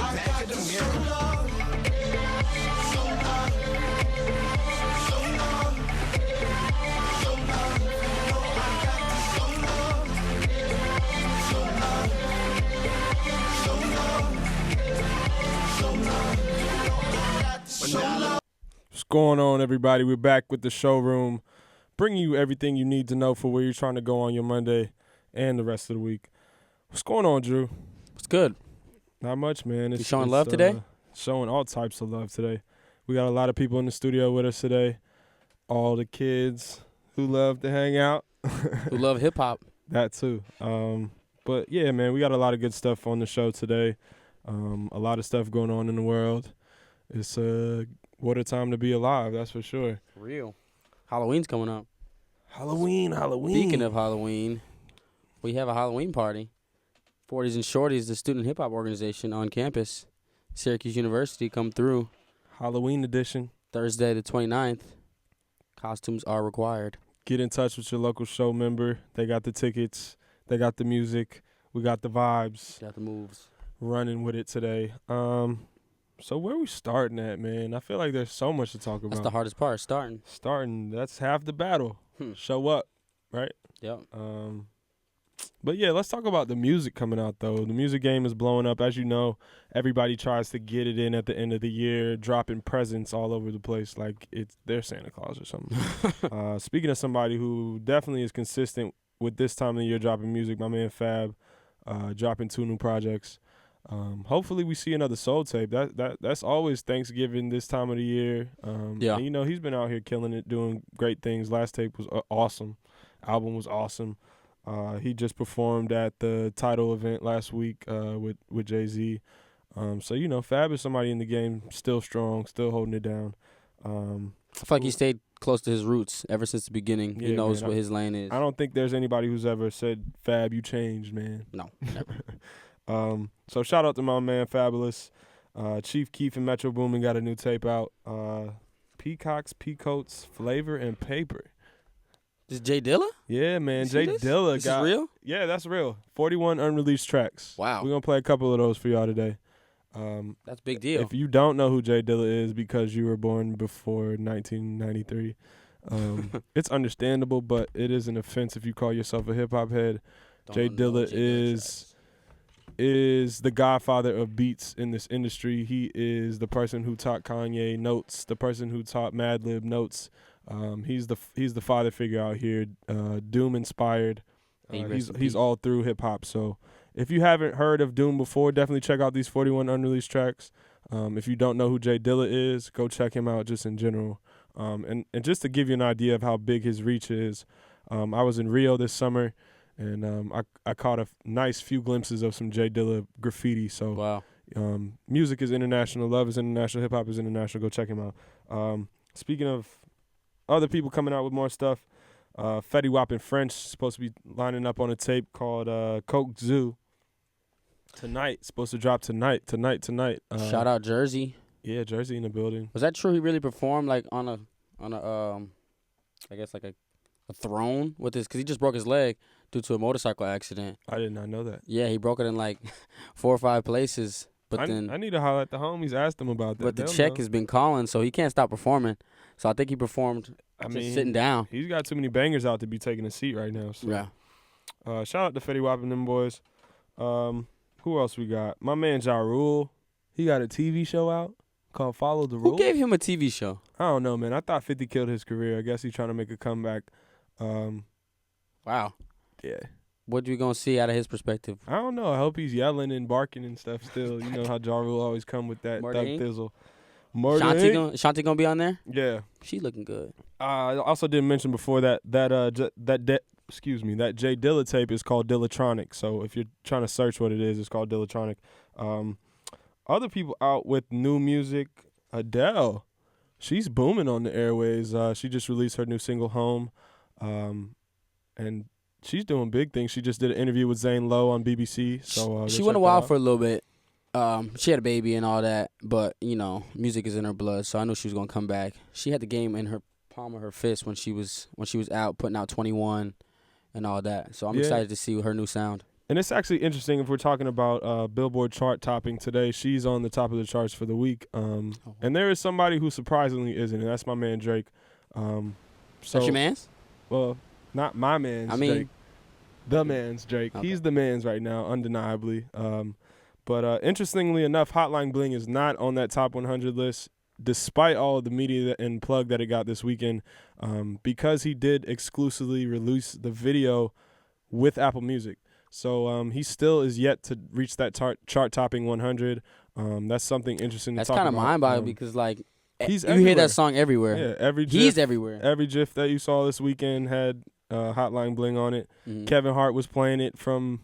What's going on, everybody? We're back with the showroom, bringing you everything you need to know for where you're trying to go on your Monday and the rest of the week. What's going on, Drew? What's good? Not much, man. You showing love today? Showing all types of love today. We got a lot of people in the studio with us today. All the kids who love to hang out. Who love hip-hop. That too. But, yeah, man, we got a lot of good stuff on the show today. A lot of stuff going on in the world. It's what a time to be alive, that's for sure. For real. Halloween's coming up. Halloween. Speaking of Halloween, we have a Halloween party. 40s and Shorties, the student hip-hop organization on campus. Syracuse University, come through. Halloween edition. Thursday the 29th. Costumes are required. Get in touch with your local show member. They got the tickets. They got the music. We got the vibes. Got the moves. Running with it today. So where we starting at, man? I feel like there's so much to talk about. That's the hardest part, starting. That's half the battle. Show up, right? Yep. But yeah, let's talk about the music coming out, though. The music game is blowing up. As you know, everybody tries to get it in at the end of the year, dropping presents all over the place like they're Santa Claus or something. Speaking of somebody who definitely is consistent with this time of the year dropping music, my man Fab, dropping 2 new projects. Hopefully we see another Soul tape. That's always Thanksgiving this time of the year. Yeah. And, you know, he's been out here killing it, doing great things. Last tape was awesome. Album was awesome. He just performed at the title event last week with Jay-Z. So, you know, Fab is somebody in the game, still strong, still holding it down. I feel like he stayed close to his roots ever since the beginning. Yeah, he knows man, what his lane is. I don't think there's anybody who's ever said, Fab, you changed, man. No, never. So shout out to my man Fabulous. Chief Keef and Metro Boomin got a new tape out. Peacocks, Peacoats, Flavor, and Paper. This Jay Dilla? Yeah, man. Jay Dilla this is real? Yeah, that's real. 41 unreleased tracks. Wow. We're going to play a couple of those for y'all today. That's a big deal. If you don't know who Jay Dilla is because you were born before 1993, it's understandable, but it is an offense if you call yourself a hip-hop head. Jay Dilla is the godfather of beats in this industry. He is the person who taught Kanye notes, the person who taught Madlib notes. He's the father figure out here, Doom inspired. He's all through hip hop. So if you haven't heard of Doom before, definitely check out these 41 unreleased tracks. If you don't know who Jay Dilla is, go check him out just in general. And just to give you an idea of how big his reach is, I was in Rio this summer. And I caught a nice few glimpses of some Jay Dilla graffiti. So wow. Music is international. Love is international. Hip-hop is international. Go check him out. Speaking of other people coming out with more stuff, Fetty Wap and French supposed to be lining up on a tape called Coke Zoo. Tonight. Supposed to drop tonight. Shout out Jersey. Yeah, Jersey in the building. Was that true? He really performed like on a I guess like a throne with his, because he just broke his leg due to a motorcycle accident. I did not know that. Yeah, he broke it in like 4 or 5 places. But I need to holler at the homies, ask them about that. But the check has been calling, so he can't stop performing. So I think he performed sitting down. He's got too many bangers out to be taking a seat right now. So. Yeah. Shout out to Fetty Wap and them boys. Who else we got? My man Ja Rule. He got a TV show out called Follow the Rules. Who gave him a TV show? I don't know, man. I thought 50 killed his career. I guess he's trying to make a comeback. Wow. Yeah. What you gonna see out of his perspective? I don't know. I hope he's yelling and barking and stuff still. You know how Ja Rule always come with that thug thizzle. Shanti gonna be on there? Yeah. She looking good. I also didn't mention before that Jay Dilla tape is called Dillatronic. So if you're trying to search what it is, it's called Dillatronic. Other people out with new music, Adele. She's booming on the airways. She just released her new single, Home. And she's doing big things. She just did an interview with Zane Lowe on BBC. So she went wild for a little bit. She had a baby and all that, but, you know, music is in her blood, so I knew she was going to come back. She had the game in her palm of her fist when she was out, putting out 21 and all that. So I'm excited to see her new sound. And it's actually interesting if we're talking about Billboard chart topping today. She's on the top of the charts for the week. And there is somebody who surprisingly isn't, and that's my man Drake. So That's your man's? Well, not my man's Drake. The man's Drake. Okay. He's the man's right now, undeniably. But interestingly enough, Hotline Bling is not on that top 100 list, despite all of the media and plug that it got this weekend, because he did exclusively release the video with Apple Music. So he still is yet to reach that chart-topping 100. That's something interesting to talk about. That's kind of mind-boggling because, like, he's you everywhere. hear that song everywhere. Yeah, he's everywhere. Every GIF that you saw this weekend had Hotline Bling on it. Mm-hmm. Kevin Hart was playing it from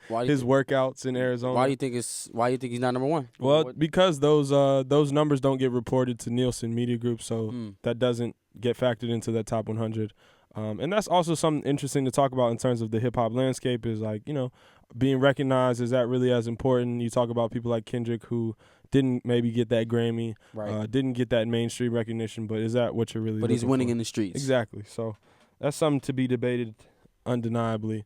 his workouts in Arizona. Why do you think he's not number one? Well, because those numbers don't get reported to Nielsen Media Group, so that doesn't get factored into that top 100. And that's also something interesting to talk about in terms of the hip hop landscape is like, being recognized. Is that really as important? You talk about people like Kendrick who didn't maybe get that Grammy, right. Didn't get that mainstream recognition, but is that what you're really But he's winning for? in the streets. Exactly. So that's something to be debated undeniably.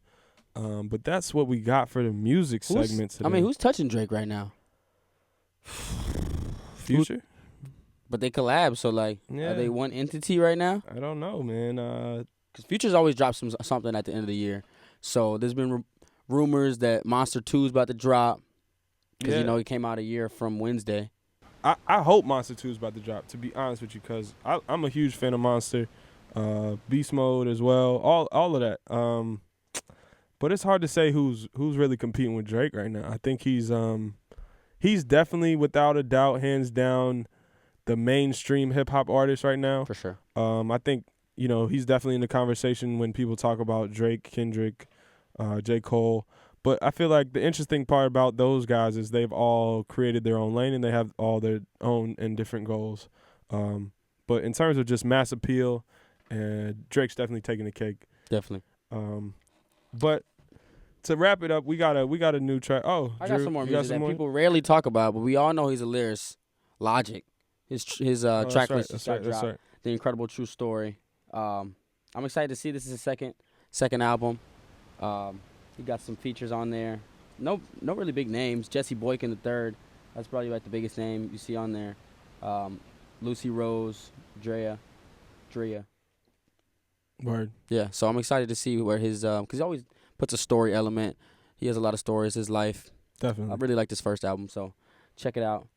But that's what we got for the music segment today. I mean, who's touching Drake right now? Future? But they collab, so like, are they one entity right now? I don't know, man. Because Future's always drops something at the end of the year. So there's been rumors that Monster 2 is about to drop. Because, it came out a year from Wednesday. I hope Monster 2 is about to drop, to be honest with you, because I'm a huge fan of Monster. Beast Mode as well, all of that. But it's hard to say who's really competing with Drake right now. I think he's definitely, without a doubt, hands down, the mainstream hip-hop artist right now. For sure. I think, he's definitely in the conversation when people talk about Drake, Kendrick, J. Cole. But I feel like the interesting part about those guys is they've all created their own lane and they have all their own and different goals. But in terms of just mass appeal, Drake's definitely taking the cake. Definitely. But to wrap it up, we got a new track. Oh, I Drew, got some more music that more? people rarely talk about, but we all know he's a lyricist. Logic. His track list is that's right. The Incredible True Story. I'm excited to see this is his second album. He got some features on there. No really big names. Jesse Boykin III. That's probably like the biggest name you see on there. Lucy Rose, Drea. Word. Yeah, so I'm excited to see where his because he always puts a story element. He has a lot of stories, his life. Definitely. I really like this first album, so check it out.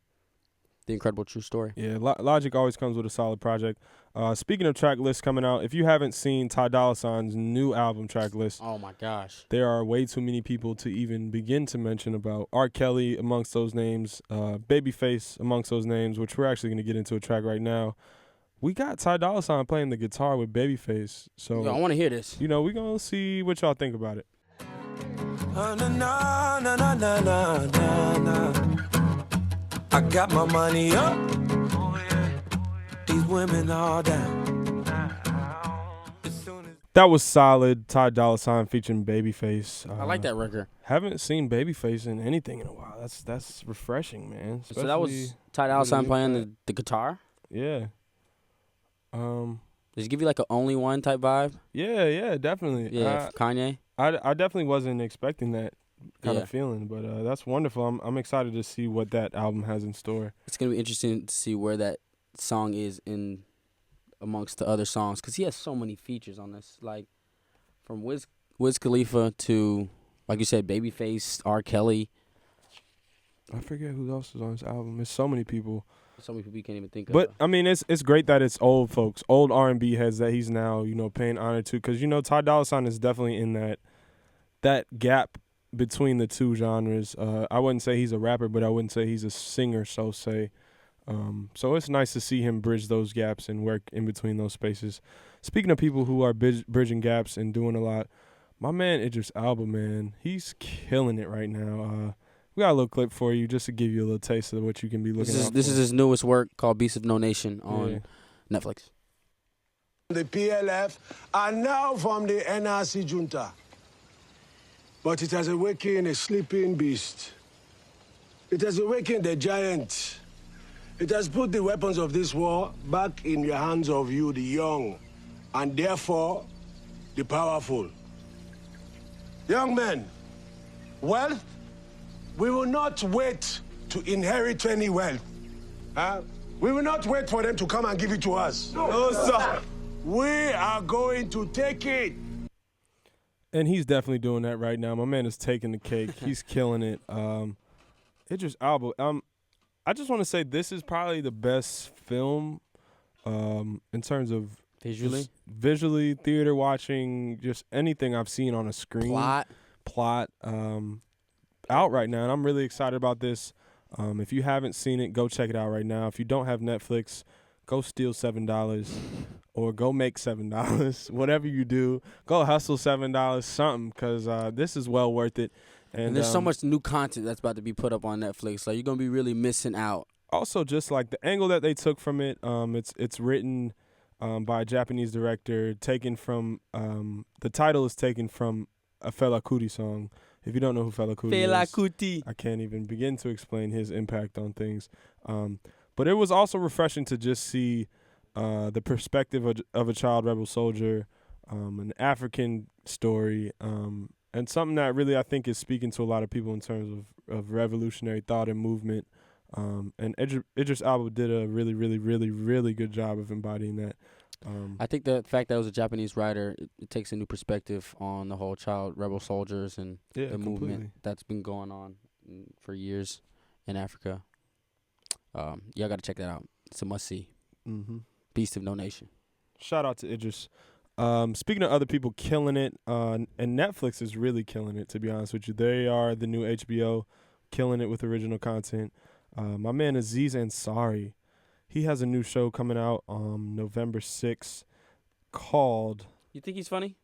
The Incredible True Story. Yeah, Logic always comes with a solid project. Speaking of track lists coming out, if you haven't seen Ty Dolla $ign's new album track list, oh my gosh, there are way too many people to even begin to mention about. R. Kelly amongst those names, Babyface amongst those names, which we're actually going to get into a track right now. We got Ty Dolla $ign playing the guitar with Babyface, so I want to hear this. We're going to see what y'all think about it. I got my money up. These women all down. That was solid. Ty Dolla $ign featuring Babyface. I like that record. Haven't seen Babyface in anything in a while. That's refreshing, man. So that was Ty Dolla $ign playing the guitar? Yeah. Does it give you like a only one type vibe? Yeah, definitely. Yeah, Kanye. I definitely wasn't expecting that kind of feeling, but that's wonderful. I'm excited to see what that album has in store. It's gonna be interesting to see where that song is in amongst the other songs, because he has so many features on this, like from Wiz Khalifa to, like you said, Babyface, R. Kelly. I forget who else is on this album. There's so many people. So many people you can't even think of. But I mean, it's great that it's old folks, old R&B heads that he's now paying honor to, because Ty Dolla $ign is definitely in that gap between the two genres. I wouldn't say he's a rapper, but I wouldn't say he's a singer, so it's nice to see him bridge those gaps and work in between those spaces. Speaking of people who are bridging gaps and doing a lot, my man Idris Elba, man, he's killing it right now. We got a little clip for you just to give you a little taste of what you can be looking at. This is his newest work called Beast of No Nation on Netflix. The PLF are now from the NRC junta, but it has awakened a sleeping beast. It has awakened the giant. It has put the weapons of this war back in the hands of you, the young, and therefore the powerful. Young men, wealth, we will not wait to inherit any wealth. We will not wait for them to come and give it to us. No, sir. We are going to take it. And he's definitely doing that right now. My man is taking the cake. He's killing it. Idris Elba. I just want to say this is probably the best film in terms of visually, theater watching, just anything I've seen on a screen. Plot. Out right now, and I'm really excited about this. If you haven't seen it, go check it out right now. If you don't have Netflix, go steal $7 or go make $7. Whatever you do, go hustle $7, something, because this is well worth it. And there's so much new content that's about to be put up on Netflix. Like, you're going to be really missing out. Also, just like the angle that they took from it, it's written by a Japanese director, taken from the title is taken from a Fela Kuti song. If you don't know who Fela Kuti is, I can't even begin to explain his impact on things. But it was also refreshing to just see the perspective of a child rebel soldier, an African story, and something that really I think is speaking to a lot of people in terms of revolutionary thought and movement. And Idris Elba did a really, really, really, really good job of embodying that. I think the fact that it was a Japanese writer, it takes a new perspective on the whole child rebel soldiers and the movement that's been going on for years in Africa. Y'all got to check that out. It's a must-see. Mm-hmm. Beast of No Nation. Shout out to Idris. Speaking of other people killing it, and Netflix is really killing it, to be honest with you. They are the new HBO, killing it with original content. My man Aziz Ansari, he has a new show coming out on November 6th called... You think he's funny?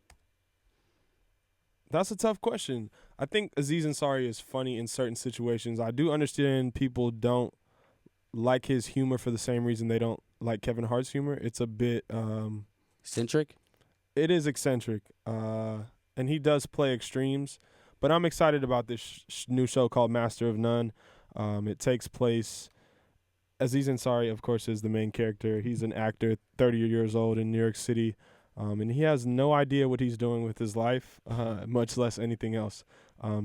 That's a tough question. I think Aziz Ansari is funny in certain situations. I do understand people don't like his humor for the same reason they don't like Kevin Hart's humor. It's a bit... eccentric? It is eccentric. And he does play extremes. But I'm excited about this new show called Master of None. It takes place... Aziz Ansari, of course, is the main character. He's an actor, 30 years old in New York City, and he has no idea what he's doing with his life, much less anything else.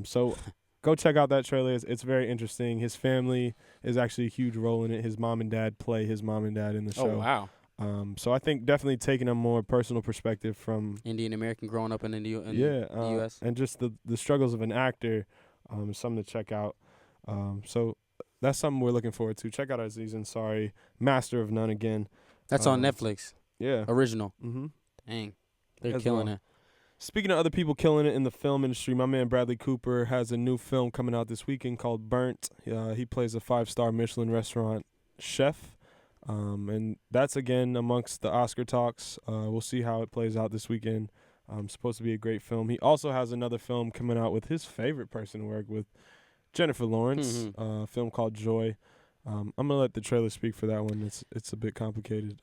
So go check out that trailer. It's very interesting. His family is actually a huge role in it. His mom and dad play his mom and dad in the show. Oh, wow. So I think definitely taking a more personal perspective from... Indian American growing up in the U.S. And just the struggles of an actor is something to check out. So... That's something we're looking forward to. Check out Aziz Ansari, Master of None again. That's on Netflix. Yeah. Original. Mm-hmm. Dang. They're killing it. Speaking of other people killing it in the film industry, my man Bradley Cooper has a new film coming out this weekend called Burnt. He plays a 5-star Michelin restaurant chef. And that's, again, amongst the Oscar talks. We'll see how it plays out this weekend. Supposed to be a great film. He also has another film coming out with his favorite person to work with, Jennifer Lawrence, a film called Joy. I'm gonna let the trailer speak for that one. It's a bit complicated,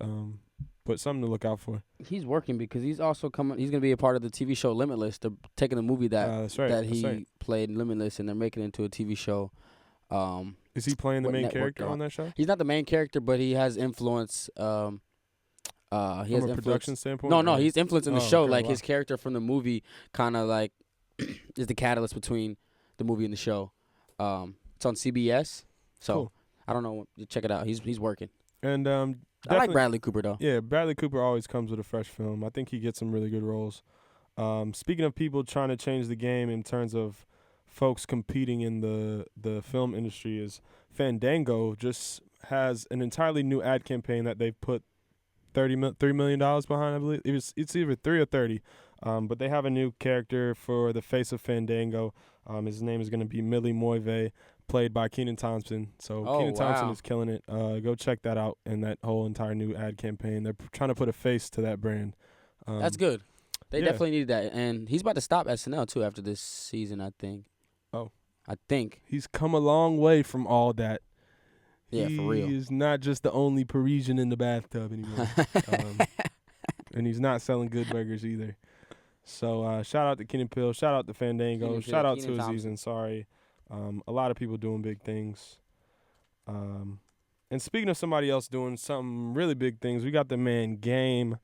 but something to look out for. He's working because he's also coming. He's gonna be a part of the TV show Limitless. They're taking the movie that he played in Limitless, and they're making it into a TV show. Is he playing the main character on that show? He's not the main character, but he has influence. He from has a production standpoint. No, he's influencing the show. Okay, like his character from the movie, kind of like is the catalyst between the movie and the show. It's on CBS, so cool. I don't know. Check it out. He's working. And I like Bradley Cooper though. Yeah, Bradley Cooper always comes with a fresh film. I think he gets some really good roles. Speaking of people trying to change the game in terms of folks competing in the film industry, is Fandango just has an entirely new ad campaign that they've put $3 million behind. I believe it's either 3 or 30. But they have a new character for the face of Fandango. His name is going to be Millie Moive, played by Kenan Thompson. So Kenan Thompson is killing it. Go check that out and that whole entire new ad campaign. They're trying to put a face to that brand. That's good. They definitely needed that. And he's about to stop SNL, too, after this season, I think. Oh. I think. He's come a long way from all that. Yeah, for real. He's not just the only Parisian in the bathtub anymore. And he's not selling good burgers either. So shout out to Kenan Peele, shout out to Fandango, shout out to Aziz Ansari. A lot of people doing big things. And speaking of somebody else doing some really big things, we got the man Game.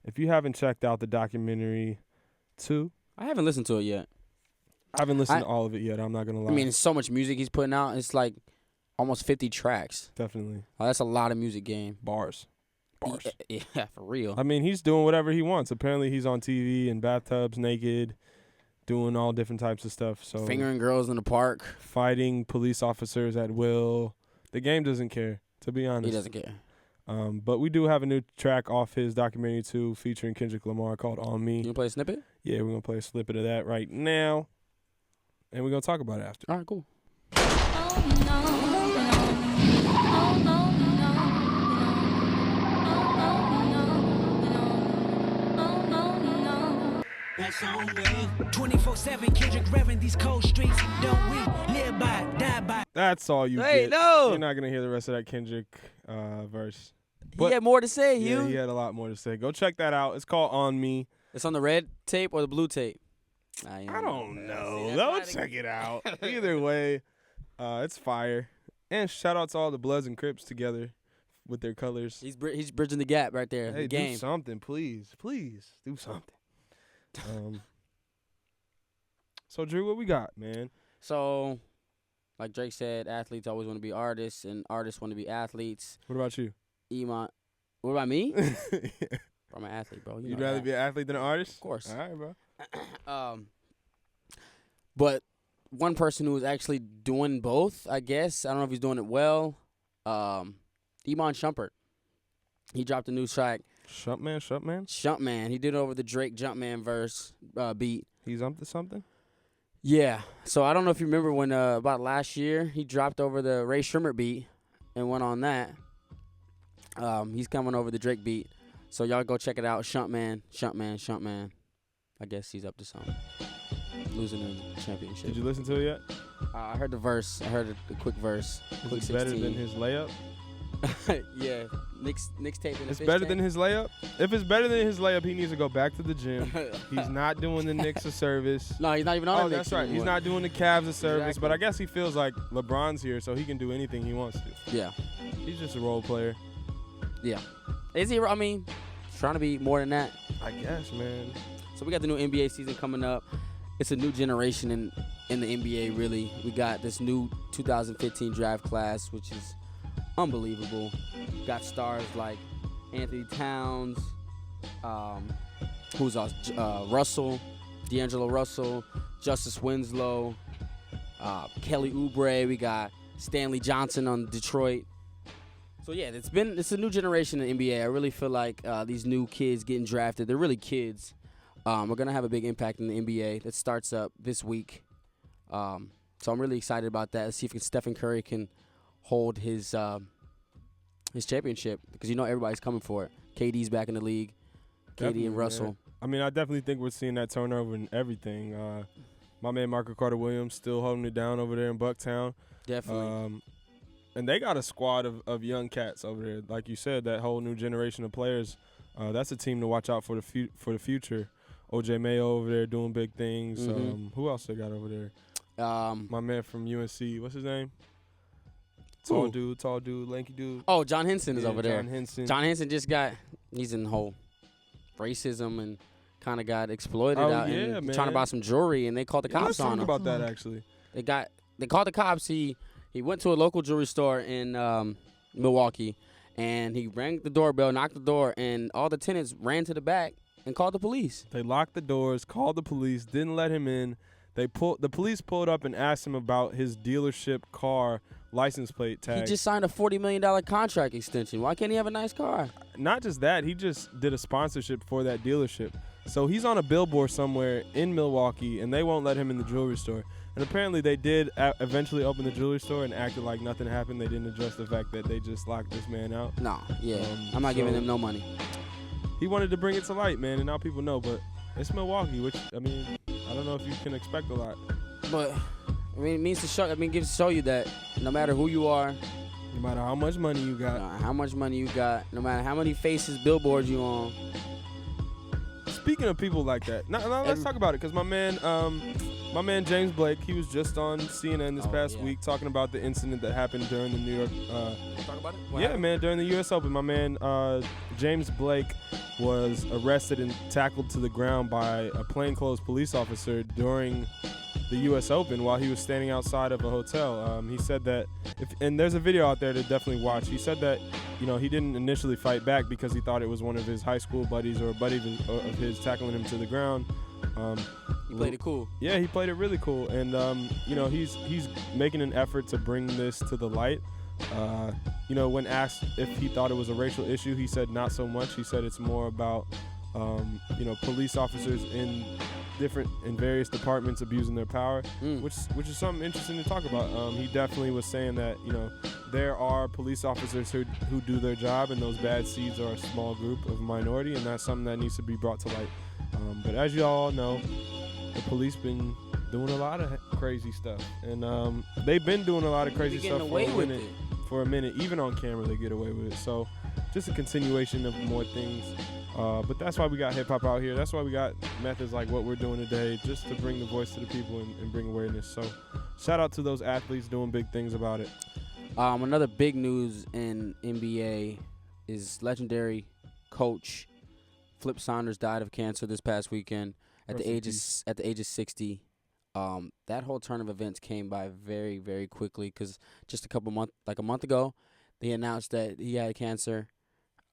If you haven't checked out the documentary 2. I haven't listened to it yet. I haven't listened to all of it yet. I'm not gonna lie. I mean, it's so much music he's putting out. It's like almost 50 tracks. Definitely. That's a lot of music game. Bars. Yeah, for real. I mean, he's doing whatever he wants. Apparently, he's on TV in bathtubs, naked, doing all different types of stuff. So fingering girls in the park, fighting police officers at will. The game doesn't care, to be honest. He doesn't care. But we do have a new track off his documentary too, featuring Kendrick Lamar, called "On Me." You gonna play a snippet? Yeah, we're gonna play a snippet of that right now, and we're gonna talk about it after. All right, cool. Oh, no. 24/7 Kendrick revving these cold streets. Don't we live by, die by? That's all you Hey, get. no. You're not gonna hear the rest of that Kendrick verse. He had more to say, Hugh. Yeah, he had a lot more to say. Go check that out. It's called "On Me." It's on the red tape or the blue tape? I don't know. See, Go that's check it out. Either way, it's fire. And shout out to all the Bloods and Crips together with their colors. He's bridging the gap right there. Hey, the game. do something, please. Please, do something. So, Drew, what we got, man? So, like Drake said, athletes always want to be artists, and artists want to be athletes. What about you? Iman, what about me? Yeah. I'm an athlete, bro. You You'd know rather that. be an athlete than an artist? Of course. All right, bro. But one person who is actually doing both, I guess, I don't know if he's doing it well, Iman Shumpert. He dropped a new track. Shumpman? Jumpman. He did it over the Drake Jumpman verse beat. He's up to something? Yeah. So I don't know if you remember when about last year he dropped over the Ray Shrimmer beat and went on that. He's coming over the Drake beat. So y'all go check it out. Jumpman. I guess he's up to something. Losing in the championship. Did you listen to it yet? I heard the verse. I heard the quick verse. Is Quick it better 16. than his layup? Yeah. Nick's taping. It's better than his layup? If it's better than his layup, he needs to go back to the gym. He's not doing the Knicks a service. No, he's not even on Oh, the that's Knicks right. anymore. He's not doing the Cavs a service, Exactly. but I guess he feels like LeBron's here, so he can do anything he wants to. Yeah. He's just a role player. Yeah. Is he? I mean, trying to be more than that. I guess, man. So we got the new NBA season coming up. It's a new generation in the NBA, really. We got this new 2015 draft class, which is unbelievable. Got stars like Anthony Towns, who's else? Russell, D'Angelo Russell, Justice Winslow, Kelly Oubre. We got Stanley Johnson on Detroit. So yeah, it's a new generation in the NBA. I really feel like these new kids getting drafted, they're really kids. We're gonna have a big impact in the NBA. That starts up this week. So I'm really excited about that. Let's see if Stephen Curry can hold his championship, because everybody's coming for it. KD's back in the league. Definitely, KD and Russell. man. I mean, I definitely think we're seeing that turnover in everything. My man Michael Carter Williams still holding it down over there in Bucktown. Definitely. And they got a squad of young cats over there. Like you said, that whole new generation of players. That's a team to watch out for the future. OJ Mayo over there doing big things. Mhm. Who else they got over there? My man from UNC. What's his name? Who? Tall dude, lanky dude. Oh, John Henson is Yeah, over there. John Henson. John Henson he's in the whole racism and kind of got exploited Oh, out yeah, and man. trying to buy some jewelry, and they called the Yeah, let's cops on talk him. about that, actually. They called the cops. He went to a local jewelry store in Milwaukee, and he rang the doorbell, knocked the door, and all the tenants ran to the back and called the police. They locked the doors, called the police, didn't let him in. The police pulled up and asked him about his dealership car license plate tag. He just signed a $40 million contract extension. Why can't he have a nice car? Not just that, he just did a sponsorship for that dealership. So he's on a billboard somewhere in Milwaukee, and they won't let him in the jewelry store. And apparently they did eventually open the jewelry store and acted like nothing happened. They didn't address the fact that they just locked this man out. No, yeah. I'm not giving so- them no money. He wanted to bring it to light, man, and now people know. But it's Milwaukee, which, I mean, I don't know if you can expect a lot. But I mean, it means to show. I mean, gives to show you that no matter who you are, No matter how much money you no got. matter how much money you got, no matter how many faces, billboards you on. Speaking of people like that, now let's talk about it, because my man James Blake, he was just on CNN this past week talking about the incident that happened during the New York. Talk about it. Yeah, man, during the U.S. Open, my man James Blake was arrested and tackled to the ground by a plainclothes police officer during the U.S. Open while he was standing outside of a hotel. He said that, and there's a video out there to definitely watch. He said that, he didn't initially fight back because he thought it was one of his high school buddies or a buddy of his tackling him to the ground. He played it cool. Yeah, he played it really cool, and he's making an effort to bring this to the light. When asked if he thought it was a racial issue, he said not so much. He said it's more about police officers in various departments abusing their power, which is something interesting to talk about. He definitely was saying that there are police officers who do their job, and those bad seeds are a small group of minority, and that's something that needs to be brought to light. But as you all know, the police been doing a lot of crazy stuff, and they've been doing a lot of crazy stuff for a minute. Even on camera, they get away with it. So just a continuation of more things. But that's why we got hip-hop out here. That's why we got methods like what we're doing today, just to bring the voice to the people and bring awareness. So shout out to those athletes doing big things about it. Another big news in NBA is legendary coach Flip Saunders died of cancer this past weekend at the age of 60. That whole turn of events came by very, very quickly because just a month ago, they announced that he had cancer.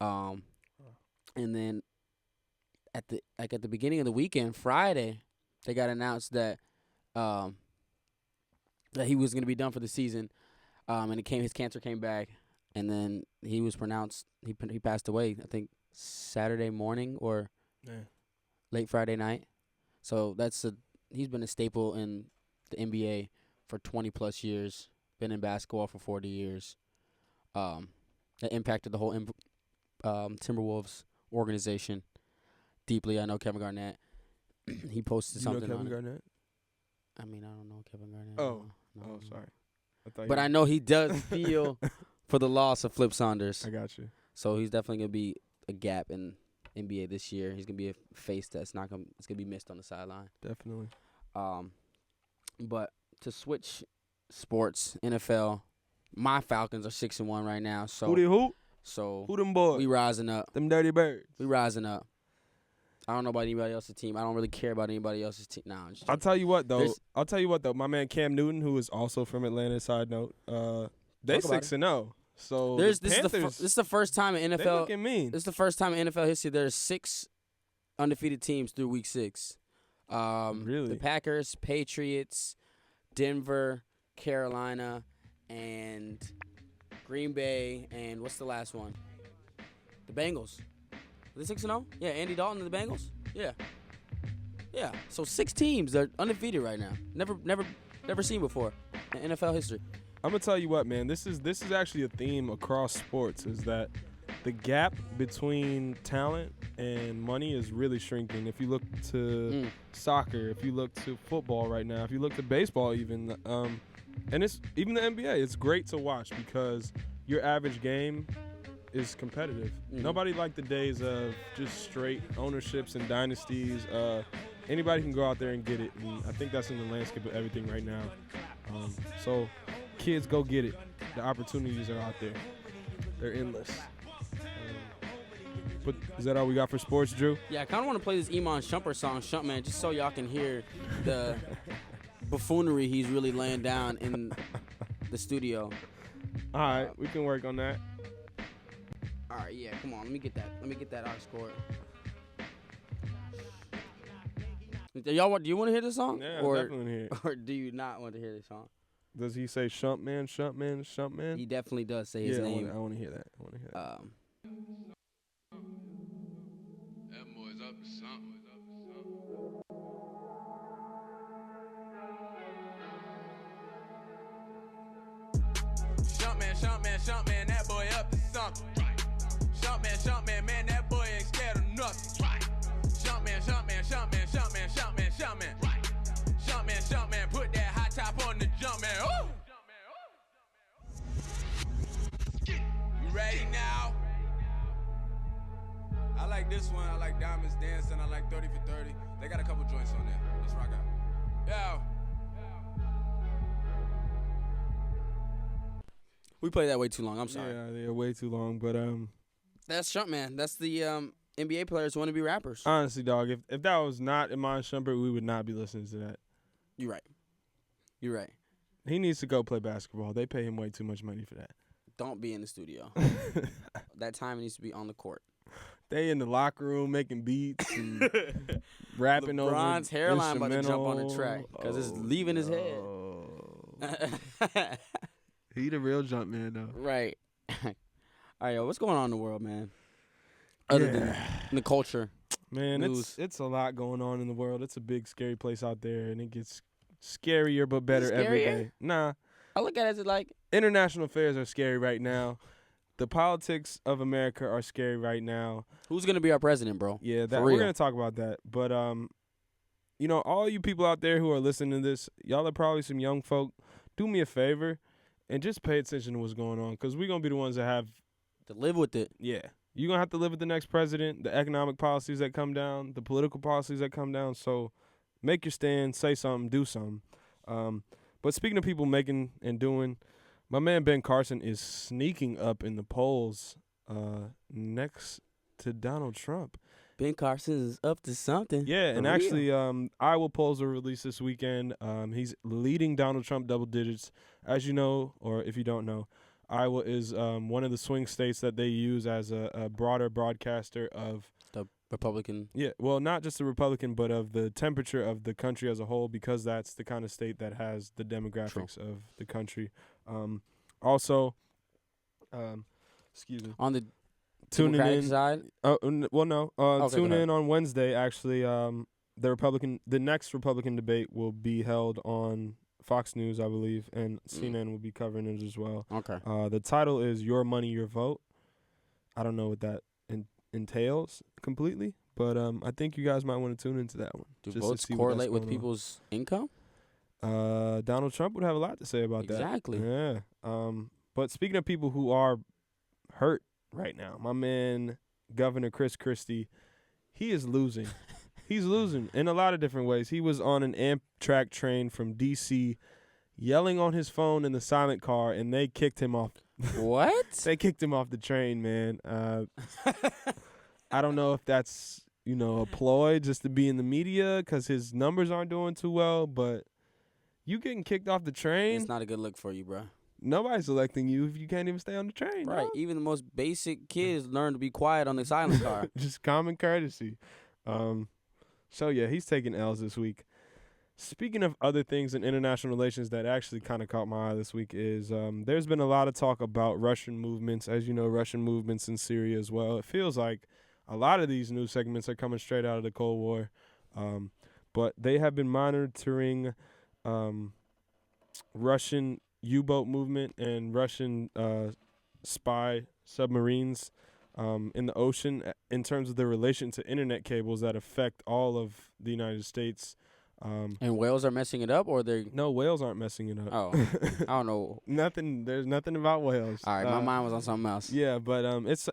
And then at the beginning of the weekend, Friday, they got announced that that he was going to be done for the season. And his cancer came back, and then he was pronounced he passed away, I think Saturday morning or late Friday night. So he's been a staple in the NBA for 20 plus years, been in basketball for 40 years. That impacted the whole Timberwolves organization deeply. I know Kevin Garnett. He posted something Kevin on Garnett? I mean, I don't know Kevin Garnett. Oh, sorry. But I know he does feel for the loss of Flip Saunders. I got you. So he's definitely going to be a gap in NBA this year. He's going to be a face that's it's going to be missed on the sideline. Definitely. But to switch sports, NFL, my Falcons are 6-1 right now. So Who? So Who them boys? we rising up. Them dirty birds. We rising up. I don't know about anybody else's team. I don't really care about anybody else's team. Nah, I'll tell you what though. My man Cam Newton, who is also from Atlanta. Side note, they 6-0. So this is the first time in NFL. They looking mean. This is the first time in NFL history there's 6 undefeated teams through week 6. Really? The Packers, Patriots, Denver, Carolina, and Green Bay, and what's the last one? The Bengals. Are they 6-0? Yeah, Andy Dalton and the Bengals? Yeah. Yeah. So 6 teams are undefeated right now. Never seen before in NFL history. I'm gonna tell you what, man. This is actually a theme across sports, is that the gap between talent and money is really shrinking. If you look to soccer, if you look to football right now, if you look to baseball even, and it's even the NBA, it's great to watch because your average game is competitive. Nobody liked the days of just straight ownerships and dynasties. Anybody can go out there and get it, and I think that's in the landscape of everything right now. So kids, go get it. The opportunities are out there. They're endless. But is that all we got for sports, Drew? Yeah, I kind of want to play this Iman Shumpert song, Shumpman, just so y'all can hear the buffoonery he's really laying down in the studio. All right, we can work on that. All right, yeah, come on. Let me get that aux cord. Do you want to hear this song? Yeah, or, definitely want to hear it. Or do you not want to hear this song? Does he say Shumpman, Shumpman, Shumpman? He definitely does say his name. I want to hear that. That boy's up to something. Shumpman, that boy up to something. Shumpman, man, that boy ain't scared of nothing. Shumpman. Shumpman, put that hot top on the jump, man. Ooh. You ready now? I like this one. I like Diamonds Dancing. I like 30 for 30. They got a couple joints on there. Let's rock out. Yo. We played that way too long. I'm sorry. Yeah, they're way too long. But that's Shumpman. That's the NBA players who want to be rappers. honestly, dog, if that was not Iman Shumpert, we would not be listening to that. You're right. You're right. He needs to go play basketball. They pay him way too much money for that. Don't be in the studio. That time needs to be on the court. They in the locker room making beats and rapping over LeBron's hairline about to jump on the instrumental. track because it's leaving his head. He the real jump man though. Right. All right, yo, what's going on in the world, man? Other than the culture. Man, news. it's a lot going on in the world. It's a big, scary place out there, and it gets scarier but better every Scarier? day. Nah, I look at it as like, international affairs are scary right now. The politics of America are scary right now. who's gonna be our president, bro? Yeah, that For we're real. gonna talk about that. But you know, all you people out there who are listening to this, y'all are probably some young folk. Do me a favor and just pay attention to what's going on, because we're gonna be the ones that have. To live with it. Yeah, you're going to have to live with the next president, the economic policies that come down, the political policies that come down. So make your stand, say something, do something. But speaking of people making and doing, my man Ben Carson is sneaking up in the polls next to Donald Trump. Ben Carson is up to something. Yeah, For and real. actually, Iowa polls were released this weekend. He's leading Donald Trump double digits. As you know, or if you don't know, Iowa is one of the swing states that they use as a broader broadcaster of the Republican. yeah, well, not just the Republican, but of the temperature of the country as a whole, because that's the kind of state that has the demographics of the country. Also, excuse me. On the Tuning Democratic in. side. Tune go in on Wednesday. Actually, the next Republican debate will be held on Fox News, I believe, and CNN will be covering it as well. Okay. The title is "Your Money, Your Vote." I don't know what that entails completely, but I think you guys might want to tune into that one. Do just to votes see what correlate that's with going on. people's income? Donald Trump would have a lot to say about Exactly. that. Yeah. But speaking of people who are hurt right now, my man Governor Chris Christie, he is losing. He's losing in a lot of different ways. He was on an Amtrak train from D.C. yelling on his phone in the silent car, and they kicked him off. What? They kicked him off the train, man. I don't know if that's, a ploy just to be in the media because his numbers aren't doing too well, but you getting kicked off the train, It's not a good look for you, bro. nobody's electing you if you can't even stay on the train. Right. dog. Even the most basic kids learn to be quiet on the silent car. Just common courtesy. So, yeah, he's taking L's this week. Speaking of other things in international relations that actually kind of caught my eye this week is there's been a lot of talk about Russian movements. As you know, Russian movements in Syria as well. It feels like a lot of these news segments are coming straight out of the Cold War. But they have been monitoring Russian U-boat movement and Russian spy submarines in the ocean in terms of their relation to internet cables that affect all of the United States. And whales are messing it up, or they're... No, whales aren't messing it up. Oh, I don't know. There's nothing about whales. All right, my mind was on something else. Yeah, but it's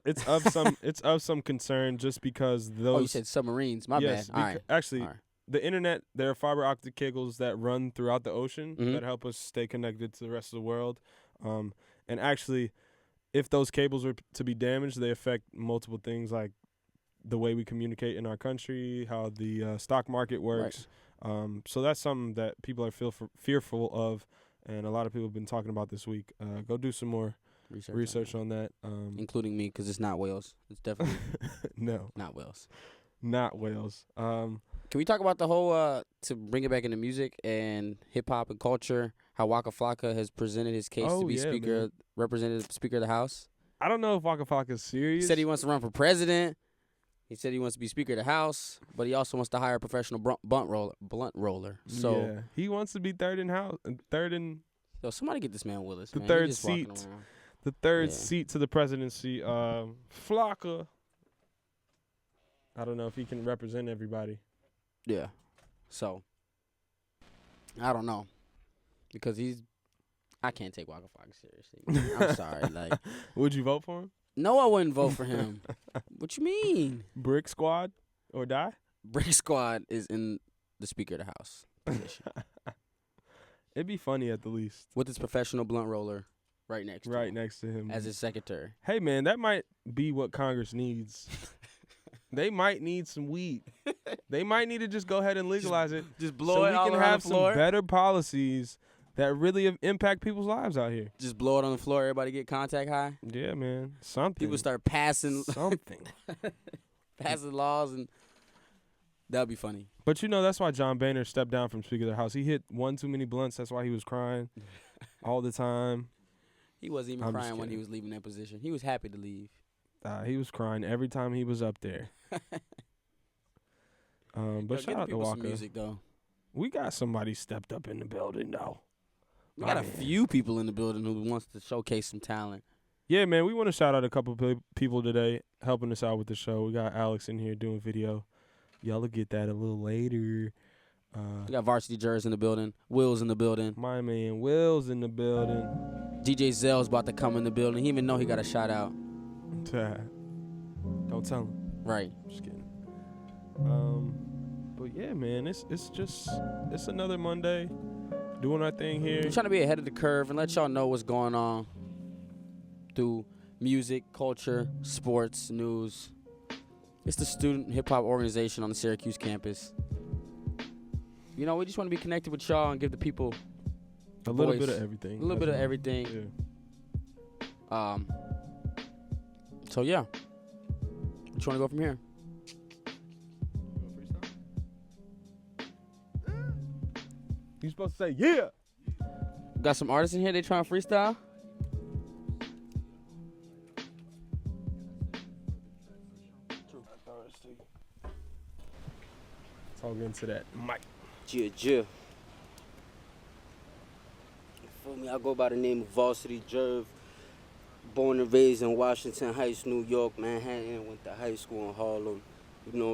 of some concern just because those. Oh, you said submarines. My yes, bad. All right. Actually, All right. the internet, there are fiber optic cables that run throughout the ocean Mhm. that help us stay connected to the rest of the world. And actually, if those cables were to be damaged, they affect multiple things like the way we communicate in our country, how the stock market works. So that's something that people are fearful of, and a lot of people have been talking about this week. Go do some more research on that. Including me, because it's not whales. It's definitely No, not whales. not whales. Can we talk about the whole, to bring it back into music and hip-hop and culture, how Waka Flocka has presented his case to be man. representative Speaker of the House? I don't know if Waka Flocka is He serious. said he wants to run for president. He said he wants to be Speaker of the House, but he also wants to hire a professional blunt roller. So, yeah, he wants to be third in yo, somebody get this man Willis. The man. He third just walking seat. around. the third Yeah. seat to the presidency. Flocka. I don't know if he can represent everybody. Yeah. So, I don't know. Because I can't take Waka Flocka seriously. I'm sorry. Like, Would you vote for him? no, I wouldn't vote for him. What you mean? Brick Squad or die? Brick Squad is in the Speaker of the House position It'd be funny at the least. with his professional blunt roller right next to Right him next to him. as his secretary. Hey man, that might be what Congress needs. They might need some weed. They might need to just go ahead and legalize it Just so we can have some better policies that really impact people's lives out here. Just blow it on the floor. Everybody get contact high. Yeah, man. Something. People start passing something. passing laws, and that'd be funny. But that's why John Boehner stepped down from Speaker of the House. He hit one too many blunts. That's why he was crying all the time. He wasn't even I'm just crying when he kidding. was leaving that position. He was happy to leave. He was crying every time he was up there. But shout out to people some Walker. music though. We got somebody stepped up in the building though. We got a few people in the building who wants to showcase some talent. Yeah, man. We want to shout out a couple people today helping us out with the show. We got Alex in here doing video. Y'all will get that a little later. We got Varsity Jers in the building. Will's in the building. My man Will's in the building. DJ Zell's about to come in the building. He even know he got a shout out. Don't tell him. Right. Just kidding. But yeah, man, it's another Monday, doing our thing here. We're trying to be ahead of the curve and let y'all know what's going on through music, culture, sports, news. It's the student hip hop organization on the Syracuse campus. We just want to be connected with y'all and give the people a little voice. bit of everything. A little bit of everything. Yeah. So yeah. What you want to go from here? You supposed to say yeah. Got some artists in here. They trying to freestyle. Talk into that mic. Yeah. You feel me? I go by the name of Varsity Jerv. Born and raised in Washington Heights, New York, Manhattan. Went to high school in Harlem.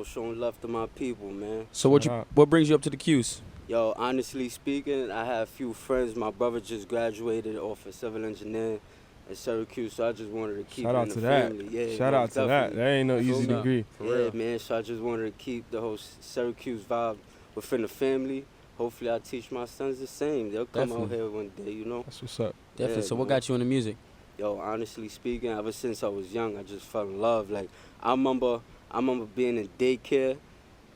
Showing love to my people, man. So what brings you up to the Q's? Yo, honestly speaking, I have a few friends. My brother just graduated off of civil engineering at Syracuse, so I just wanted to keep Shout it out in to the that. family. Yeah, Shout out to that. definitely. That ain't no easy degree. Yeah, man, so I just wanted to keep the whole Syracuse vibe within the family. Hopefully I teach my sons the same. They'll come out here one day, That's what's up. Definitely. Yeah, So what man. got you into music? Yo, honestly speaking, ever since I was young, I just fell in love. Like, I remember being in daycare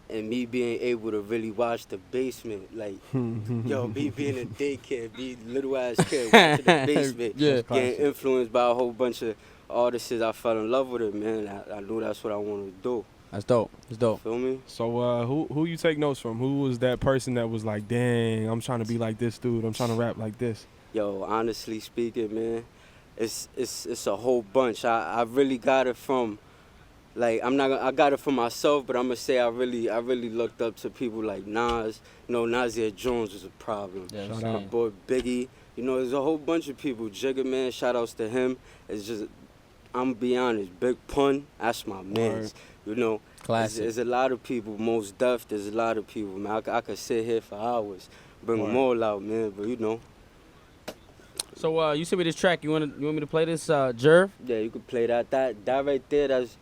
and me being able to really watch the basement. Like, yo, me being in daycare, be little ass kid watching the basement, Yeah. getting influenced by a whole bunch of artists. I fell in love with it, man. I knew that's what I wanted to do. That's dope. It's dope. Feel me? So who you take notes from? Who was that person that was like, dang, I'm trying to be like this dude. I'm trying to rap like this. Yo, honestly speaking, man, it's a whole bunch. I really got it from, like, I got it from myself, but I'm gonna say I really looked up to people like Nas. Nasir Jones was a problem. Yeah, Shout same. out. My boy Biggie. There's a whole bunch of people. Jigga, man, shout outs to him. It's just, I'm gonna be honest, Big Pun, that's my man. Classic. There's a lot of people, Most Def, there's a lot of people, man. I could sit here for hours, bring them all out, man, but So you sent me this track. You want me to play this, Jerv? Yeah, you could play that. That right there, that's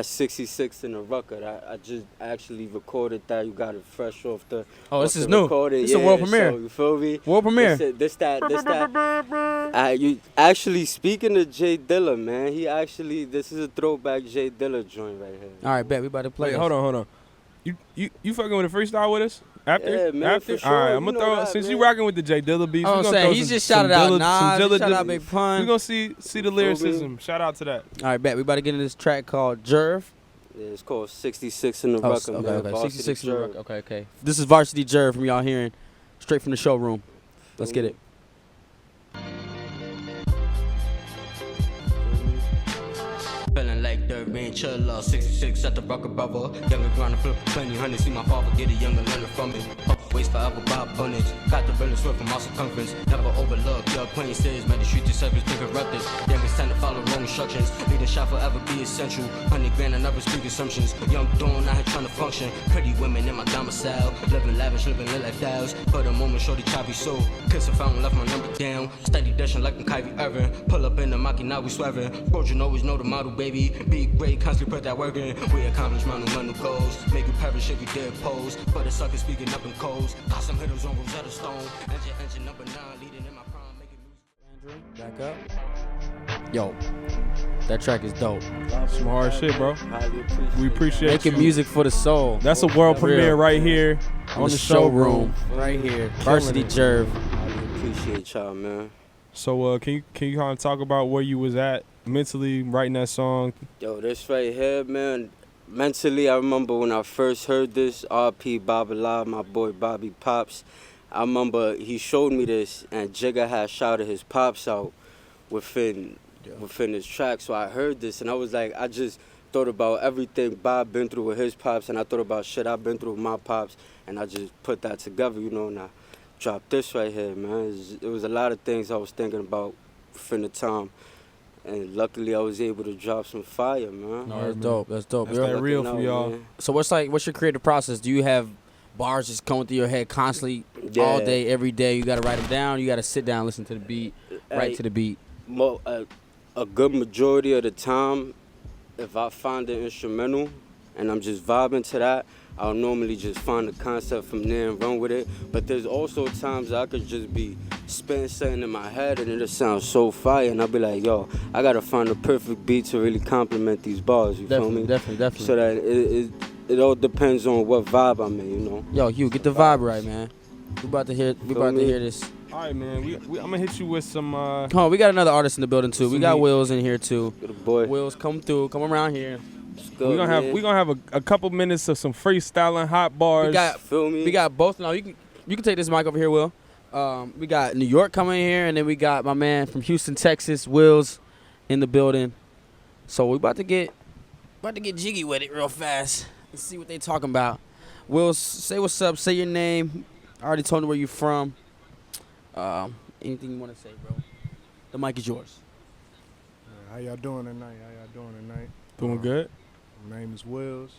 66 in the record. I just actually recorded that. You got it fresh off the. Oh, this off is the new. recording. This is a world premiere. So, you feel me? World premiere. This that. You actually, speaking of Jay Dilla, man. This is a throwback Jay Dilla joint right here. All right, bet we about to play. Wait, this. hold on. You fucking with a freestyle with us? After? Yeah, man, After? for sure. All right, I'm You gonna know throw that, since man. you rocking with the Jay Dilla beats. I'm we gonna saying throw he some- just some shouted out Dilla- Nas. some He Dilla- shouted out Big Pun. We gonna see the lyricism. Shout out to that. All right, bet we about to get into this track called Jerv. Yeah, it's called 66 in the Oh, record, man. okay. Varsity 66 in the Jerv. record. Okay. This is Varsity Jerv from y'all hearing straight from the showroom. Let's get it. Feeling like dirt, man, chill out. 66 at the rocker brother. Younger grinder, flip plenty, honey. See my father get a younger learner from it. Waste forever by abundance. Got the realest work from my circumference. Never overlook your acquaintances. Man, the street to service been corrupted. Youngest time to follow wrong instructions. Leading shot forever be essential. 100 grand, I never speak assumptions. Young dawn, out here trying to function. Pretty women in my domicile. Living lavish, living lit lifestyles. For the moment, shorty choppy soul. Kiss a fountain, left my number down. Steady dashing like I'm Kyrie Irving. Pull up in the Maki, now we swerving. Virgin always know the model, baby. Big great, constantly put that work in. We accomplish monumental goals. Make you perish if you dare pose. For the suckers speaking up in codes. Got some hitters on Rosetta Stone. Engine number 9, leading in my prime, making music. Back up. Yo, that track is dope. Some hard shit, bro. Highly appreciate We appreciate Making you. music for the soul. That's a world For real. premiere right here. on the showroom right here. Varsity Jerv. I appreciate y'all, man. So can you kind of talk about where you was at mentally writing that song? Yo, this right here, man. Mentally, I remember when I first heard this, R.P. Babala, my boy Bobby Pops. I remember he showed me this, and Jigga had shouted his pops out within his track. So I heard this, and I was like, I just thought about everything Bob been through with his pops, and I thought about shit I've been through with my pops, and I just put that together, you know, and I dropped this right here, man. It was a lot of things I was thinking about within the time. And luckily, I was able to drop some fire, man. No, that's dope. That's dope. That's that real for y'all. Man. So what's your creative process? Do you have bars just going through your head constantly all day, every day? You got to write them down. You got to sit down, listen to the beat, write to the beat. A good majority of the time, if I find an instrumental and I'm just vibing to that, I'll normally just find the concept from there and run with it. But there's also times I could just be spitting something in my head and it'll sound so fire, and I'll be like, yo, I gotta find the perfect beat to really complement these bars, you feel me? Definitely. So that it all depends on what vibe I'm in, you know? Yo, Hugh, get the vibe right, man. We about to hear this. All right, man. I'm gonna hit you with some. Oh, we got another artist in the building too. We got Wills in here too. Good boy. Wills, come around here. We're gonna have a couple minutes of some freestyling hot bars. We got both. No, you can take this mic over here, Will. We got New York coming in here, and then we got my man from Houston, Texas, Wills, in the building. So we about to get jiggy with it real fast and see what they talking about. Wills, say what's up. Say your name. I already told you where you from. Anything you want to say, bro? The mic is yours. How y'all doing tonight? Doing good. My name is Wills.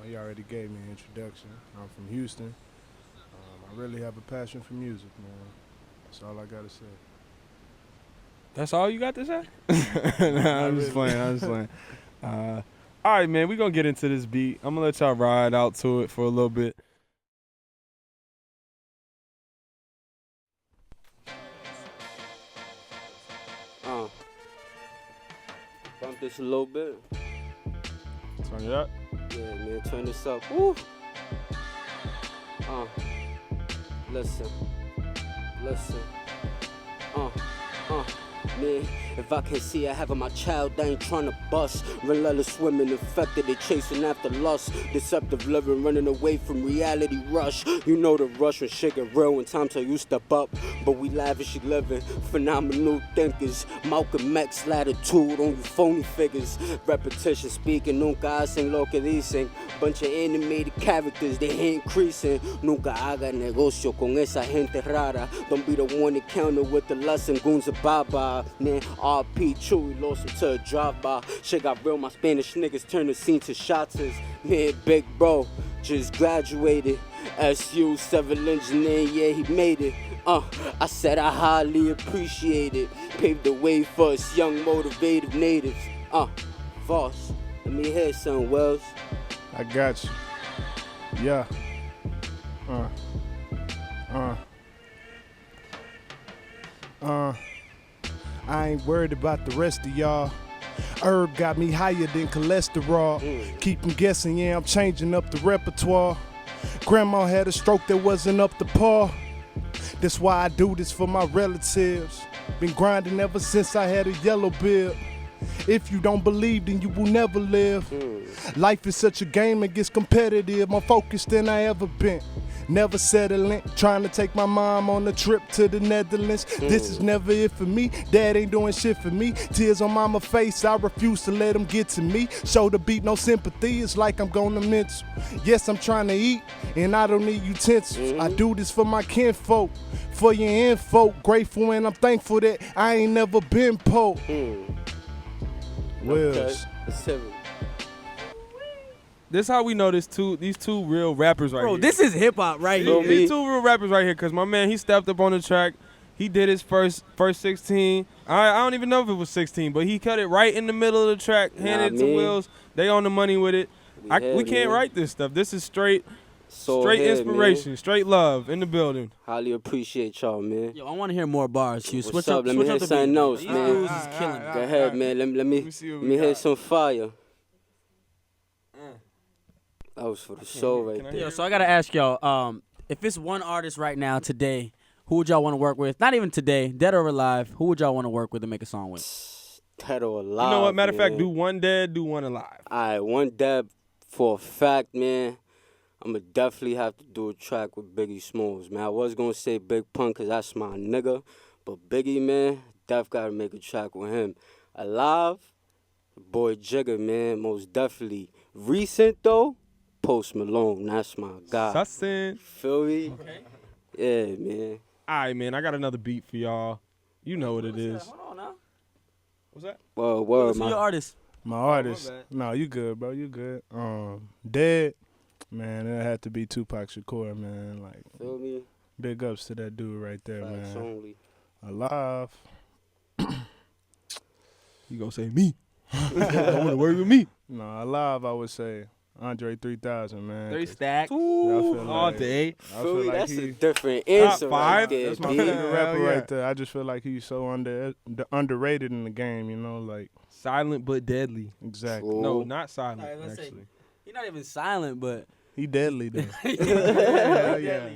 He already gave me an introduction. I'm from Houston. I really have a passion for music, man. That's all I gotta say. That's all you got to say? Nah, I'm just playing. All right, man. We're gonna get into this beat. I'm gonna let y'all ride out to it for a little bit. Bump this a little bit. Turn it up. Yeah, man, turn this up. Woo! Listen. Man, if I can see I having my child, I ain't trying to bust. Relentless women infected, they chasing after lust. Deceptive living, running away from reality rush. You know the rush when shit get real, when time till you step up. But we lavishly living, phenomenal thinkers. Malcolm X latitude on you phony figures. Repetition speaking, nunca hacen lo que dicen. Bunch of animated characters, they increasing. Nunca haga negocio con esa gente rara. Don't be the one to counter with the lust and goons of Baba. Man, RP Chewy lost him to a drive-by. Shit got real, my Spanish niggas turned the scene to shots. Man, big bro, just graduated. SU civil engineer, yeah, he made it. I said I highly appreciate it. Paved the way for us young, motivated natives. Voss, let me hear some, Wells. I got you. Yeah. I ain't worried about the rest of y'all. Herb got me higher than cholesterol. Keep 'em guessing, yeah, I'm changing up the repertoire. Grandma had a stroke that wasn't up to par. That's why I do this for my relatives. Been grinding ever since I had a yellow bib. If you don't believe, then you will never live. Life is such a game, it gets competitive. More focused than I ever been. Never settling, trying to take my mom on a trip to the Netherlands. This is never it for me, dad ain't doing shit for me. Tears on mama's face, I refuse to let them get to me. Shoulder beat, no sympathy, it's like I'm going to mental. Yes, I'm trying to eat, and I don't need utensils. I do this for my kinfolk, for your info. Grateful and I'm thankful that I ain't never been pope. Wills. Okay. This how we know these two real rappers right here. Bro, this is hip hop right here. These two real rappers right here, cause my man, he stepped up on the track. He did his first 16. I don't even know if it was 16, but he cut it right in the middle of the track, handed it to Wills. They on the money with it. We can't write this stuff. This is straight inspiration, straight love in the building. Highly appreciate y'all, man. Yo, I want to hear more bars. Hugh, What's up? Let me hear something else, man. These dudes is killing it. Go ahead, man. Let me hear some fire. That was for the show right there. Yeah, so I gotta ask y'all, if it's one artist right now today, who would y'all want to work with? Not even today, dead or alive. Who would y'all want to work with and make a song with? Dead or alive. You know what? Matter of fact, man. do one dead, do one alive. All right, one dead for a fact, man. I'm going to definitely have to do a track with Biggie Smalls, man. I was going to say Big Pun because that's my nigga. But Biggie, man, def got to make a track with him. Alive, boy Jigga, man, most definitely. Recent, though, Post Malone. That's my guy. Sussin. Feel me? Okay. Yeah, man. All right, man. I got another beat for y'all. You know what it is. Hold on now. What's that? Word, Who's man. your artist? My artist. bad. No, you good, bro. You good. Dead. Man, it had to be Tupac Shakur, man. Like, Feel me? big ups to that dude right there, Facts man. only. Alive. You gonna say me? I want to work with me. No, alive, I would say Andre 3000, man. 3 'cause stack. I feel All like- day. I Feel feel me? like That's a he, different answer Top right 5? there, that's my B. favorite Hell rapper yeah. right there. I just feel like he's so underrated in the game, you know, like, Silent but deadly. exactly. Ooh. No, not silent, Alright, let's say- actually. He's not even silent, but He deadly, though. Hell yeah.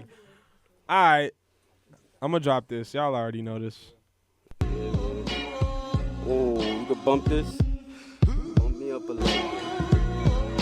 All right. I'm going to drop this. Y'all already know this. Oh, you can bump this? Bump me up a little bit.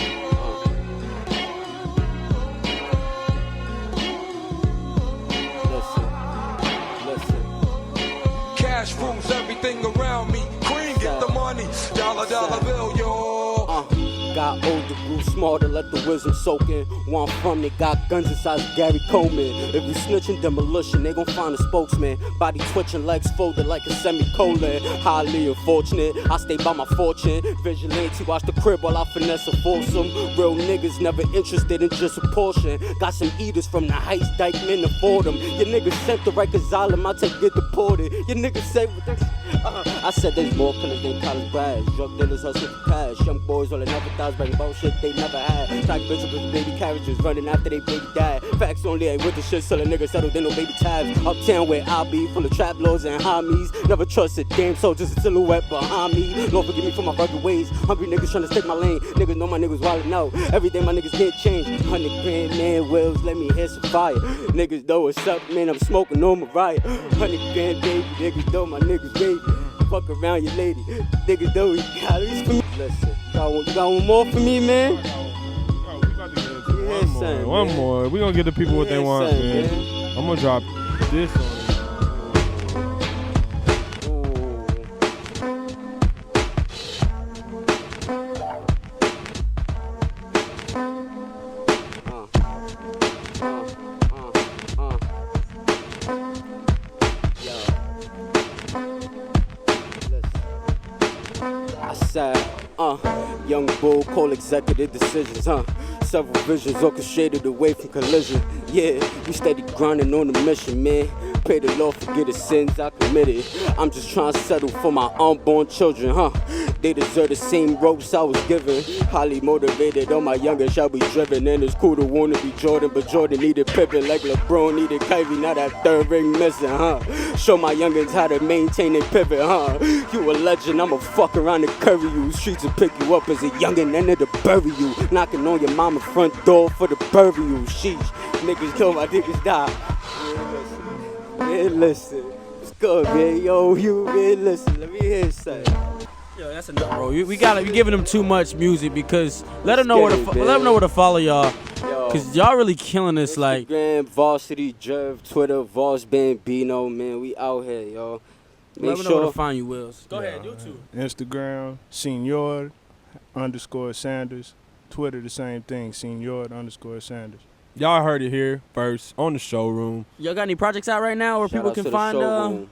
Listen. Cash rules everything around me. Cream, get the money. Dollar bill, yo. Got older, grew smarter, let the wisdom soak in. Where I'm from, they got guns inside Gary Coleman. If we snitching demolition, they gon' find a spokesman. Body twitching, legs folded like a semicolon. Highly unfortunate, I stay by my fortune. Vigilante, watch the crib while I finesse a foursome. Real niggas never interested in just a portion. Got some eaters from the heights, Dykeman afford them. Your niggas sent to Rikers Island, I take get deported. Your niggas say what they... I said there's more killers than college grads. Drug dealers hustle for cash. Young boys rolling other thighs, bringing bullshit they never had. Track bitches with baby carriages, running after they baby died. Facts only ain't with the shit, so the niggas settled in no baby tabs. Uptown where I be, full of trap lords and homies. Never trusted damn soul, just a silhouette behind me. Lord forgive me for my rugged ways. Hungry niggas trying to stick my lane. Niggas know my niggas wildin' out. Every day my niggas can't change. 100 grand, man, wills, let me hit some fire. Niggas know what's up, man, I'm smoking on Mariah. 100 grand, baby, niggas know my niggas baby. Fuck around your lady. Niggas know we got these for me. Listen, you got one more for me, man? We about to get into Yeah, son, one man. more. We gonna get the people what they Yeah, want, son, man. man. I'm gonna drop this on it. I said, young bull, call executive decisions, Several visions orchestrated away from collision. Yeah, we steady grinding on the mission, man. Pray the Lord forgive the sins I committed. I'm just trying to settle for my unborn children, They deserve the same ropes I was given. Highly motivated, all my youngers shall be driven. And it's cool to wanna be Jordan, but Jordan needed Pippen like LeBron needed Kyrie. Now that third ring missing, Show my youngins how to maintain their pivot, You a legend, I'ma fuck around and curry you. Streets will pick you up as a youngin' and it'll bury you. Knocking on your mama's front door for the burial. Sheesh, niggas kill my niggas die. Yeah, listen. It's good, man. Yo, you, man, listen. Let me hear something. yo, that's enough, bro. We giving them too much music because let them know Let's where get to it, let them know where to follow y'all. Yo. Cause y'all really killing this, like. Instagram, Varsity Jerv, Twitter, Voss Bambino, man. We out here, yo. Let Make me know where to sure. find you, Wills. Go ahead, you too. Instagram, Senor_Sanders. Twitter, the same thing, Senor_Sanders. Y'all heard it here first on the showroom. Y'all got any projects out right now where Shout people out can to the find showroom.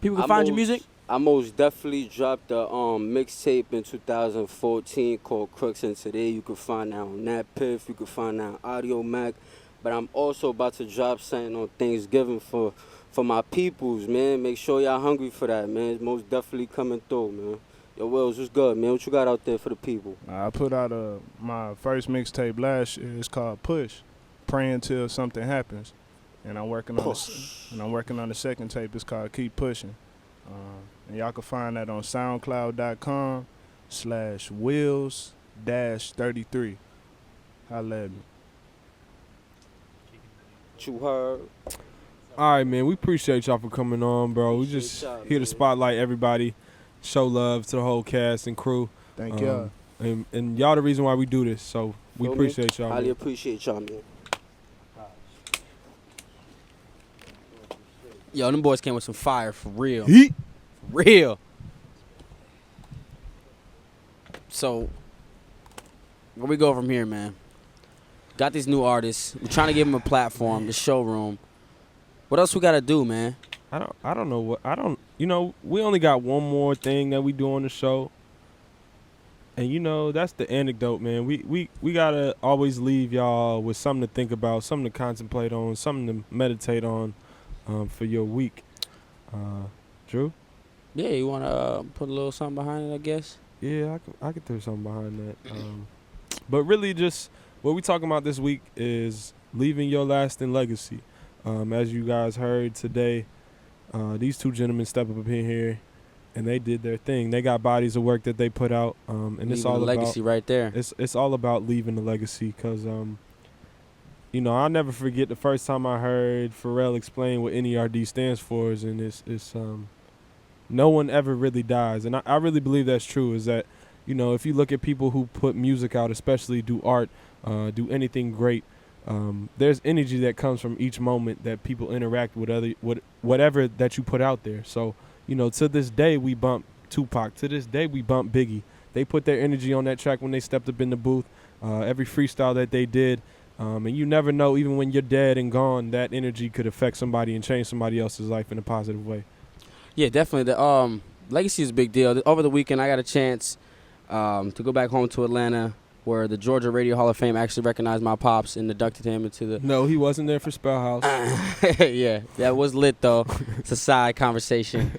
people can I find your most- music? I most definitely dropped a mixtape in 2014 called Crooks, and today you can find that on Nat Piff, you can find that on Audio Mac. But I'm also about to drop something on Thanksgiving for my peoples, man. Make sure y'all hungry for that, man. It's most definitely coming through, man. Yo, Wills, what's good, man? What you got out there for the people? I put out my first mixtape last year. It's called Push, Praying Till Something Happens, and I'm working on the second tape. It's called Keep Pushing, and y'all can find that on SoundCloud.com/Wills-33. Holla at me. You heard. All right, man. We appreciate y'all for coming on, bro. We just here to spotlight everybody, show love to the whole cast and crew. Thank y'all. And y'all the reason why we do this. So we appreciate y'all. Highly appreciate y'all, man. Yo, them boys came with some fire for real. Heat. For real. So, where we go from here, man? Got these new artists. We're trying to give them a platform, the showroom. What else we got to do, man? I don't know. We only got one more thing that we do on the show. And that's the anecdote, man. We gotta always leave y'all with something to think about, something to contemplate on, something to meditate on for your week. Drew? Yeah, you wanna put a little something behind it, I guess? Yeah, I could throw something behind that. But really just what we talking about this week is leaving your lasting legacy. As you guys heard today, these two gentlemen step up in here, and they did their thing. They got bodies of work that they put out, and leaving it's all a about legacy right there. It's all about leaving a legacy, because I'll never forget the first time I heard Pharrell explain what NERD stands for, and it's no one ever really dies, and I really believe that's true. Is that if you look at people who put music out, especially do art, do anything great. There's energy that comes from each moment that people interact with whatever that you put out there. So, to this day we bump Tupac. To this day we bump Biggie. They put their energy on that track when they stepped up in the booth. Every freestyle that they did, and you never know, even when you're dead and gone, that energy could affect somebody and change somebody else's life in a positive way. Yeah, definitely. The legacy is a big deal. Over the weekend, I got a chance to go back home to Atlanta, where the Georgia Radio Hall of Fame actually recognized my pops and inducted him into the... No, he wasn't there for Spellhouse. Yeah, that was lit, though. It's a side conversation.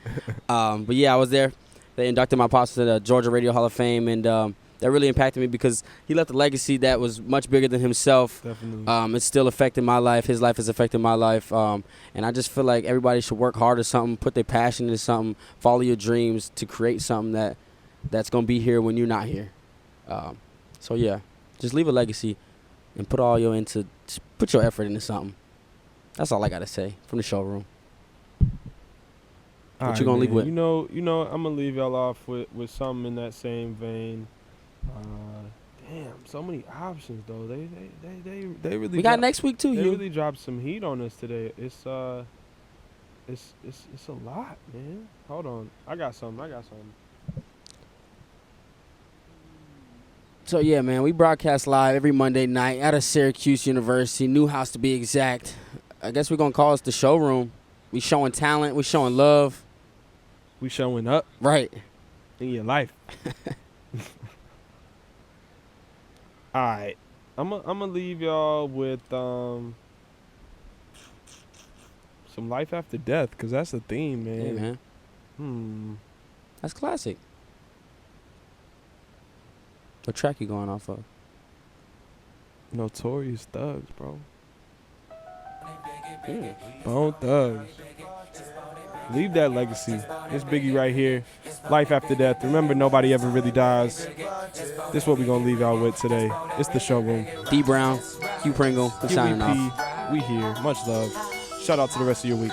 But, yeah, I was there. They inducted my pops to the Georgia Radio Hall of Fame, and that really impacted me because he left a legacy that was much bigger than himself. Definitely. It's still affecting my life. His life has affected my life. And I just feel like everybody should work hard at something, put their passion into something, follow your dreams to create something that's going to be here when you're not here. So, yeah, just leave a legacy and put all your put your effort into something. That's all I got to say from the showroom. What you going to leave with? I'm going to leave y'all off with something in that same vein. Damn, so many options, though. They really... We got next week, too, They Hugh. really dropped some heat on us today. It's a lot, man. Hold on. I got something. So, yeah, man, we broadcast live every Monday night out of Syracuse University, Newhouse to be exact. I guess we're going to call us the showroom. We showing talent. We showing love. We showing up. Right. In your life. All right. I'm gonna leave y'all with some life after death, because that's the theme, man. Yeah, man. That's classic. What track you going off of? Notorious Thugs, bro. Bone Thugs. Leave that legacy. It's Biggie right here. Life after death. Remember, nobody ever really dies. This is what we're going to leave y'all with today. It's the showroom. D Brown, Hugh Pringle, we signing off. We here. Much love. Shout out to the rest of your week.